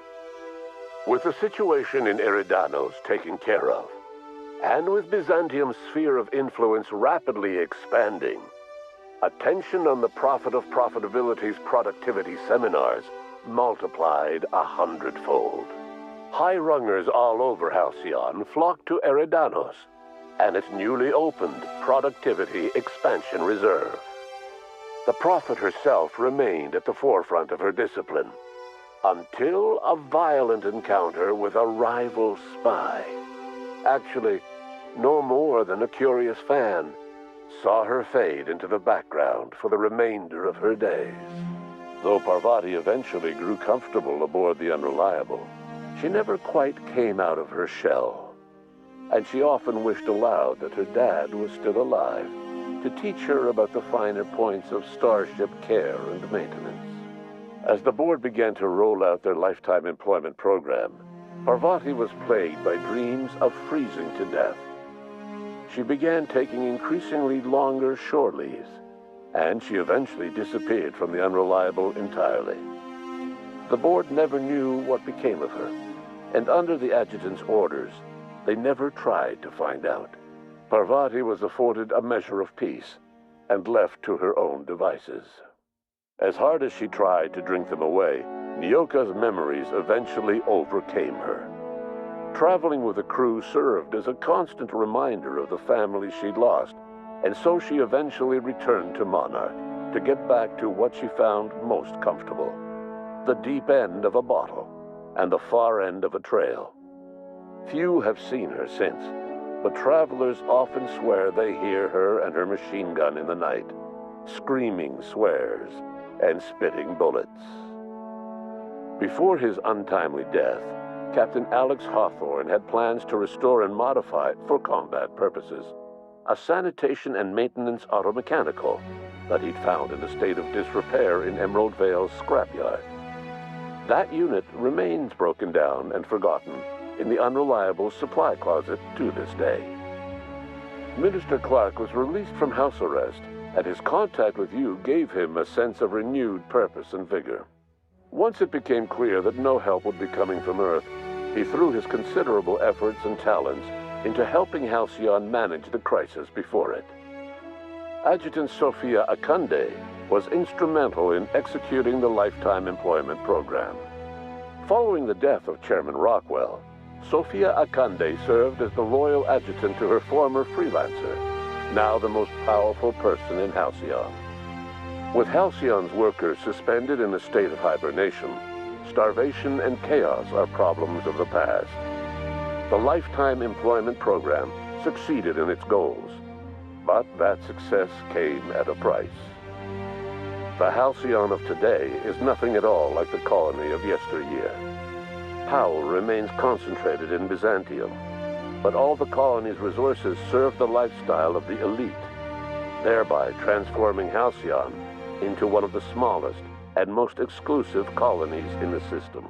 With the situation in Eridanos taken care of, and with Byzantium's sphere of influence rapidly expanding, attention on the Prophet of Profitability's productivity seminars multiplied 100-fold. High-rungers all over Halcyon flocked to Eridanos and its newly opened Productivity Expansion Reserve. The Prophet herself remained at the forefront of her discipline, until a violent encounter with a rival spy, actually no more than a curious fan, saw her fade into the background for the remainder of her days. Though Parvati eventually grew comfortable aboard the Unreliable, she never quite came out of her shell, and she often wished aloud that her dad was still alive to teach her about the finer points of starship care and maintenance. As the board began to roll out their Lifetime Employment Program, Parvati was plagued by dreams of freezing to death. She began taking increasingly longer shore leaves, and she eventually disappeared from the Unreliable entirely. The board never knew what became of her, and under the adjutant's orders, they never tried to find out. Parvati was afforded a measure of peace and left to her own devices. As hard as she tried to drink them away, Nyoka's memories eventually overcame her. Traveling with the crew served as a constant reminder of the family she'd lost and so she eventually returned to Monarch to get back to what she found most comfortable: the deep end of a bottle and the far end of a trail. Few have seen her since, but travelers often swear they hear her and her machine gun in the night, screaming swears and spitting bullets. Before his untimely death, Captain Alex Hawthorne had plans to restore and modify it for combat purposes, a sanitation and maintenance automechanical that he'd found in a state of disrepair in Emerald Vale's scrapyard. That unit remains broken down and forgotten in the Unreliable supply closet to this day. Minister Clark was released from house arrest, and his contact with you gave him a sense of renewed purpose and vigor. Once it became clear that no help would be coming from Earth, he threw his considerable efforts and talents into helping Halcyon manage the crisis before it. Adjutant Sophia Akande was instrumental in executing the Lifetime Employment Program. Following the death of Chairman Rockwell, Sophia Akande served as the loyal adjutant to her former freelancer, now the most powerful person in Halcyon. With Halcyon's workers suspended in a state of hibernation, starvation and chaos are problems of the past. The Lifetime Employment Program succeeded in its goals, but that success came at a price. The Halcyon of today is nothing at all like the colony of yesteryear. Power remains concentrated in Byzantium, but all the colony's resources serve the lifestyle of the elite, thereby transforming Halcyon into one of the smallest and most exclusive colonies in the system.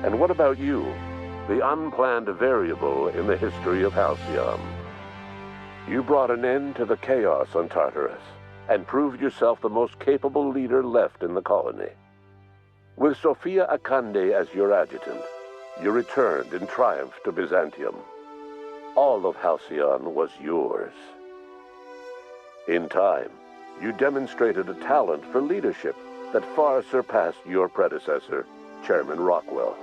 And what about you, the unplanned variable in the history of Halcyon? You brought an end to the chaos on Tartarus and proved yourself the most capable leader left in the colony. With Sophia Akande as your adjutant, you returned in triumph to Byzantium. All of Halcyon was yours. In time, you demonstrated a talent for leadership that far surpassed your predecessor, Chairman Rockwell.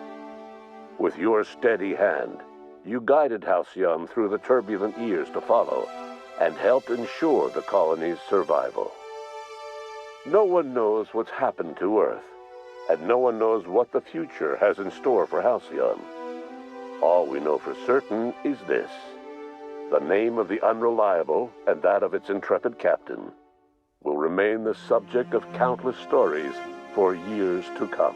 With your steady hand, you guided Halcyon through the turbulent years to follow and helped ensure the colony's survival. No one knows what's happened to Earth, and no one knows what the future has in store for Halcyon. All we know for certain is this: the name of the Unreliable and that of its intrepid captain will remain the subject of countless stories for years to come.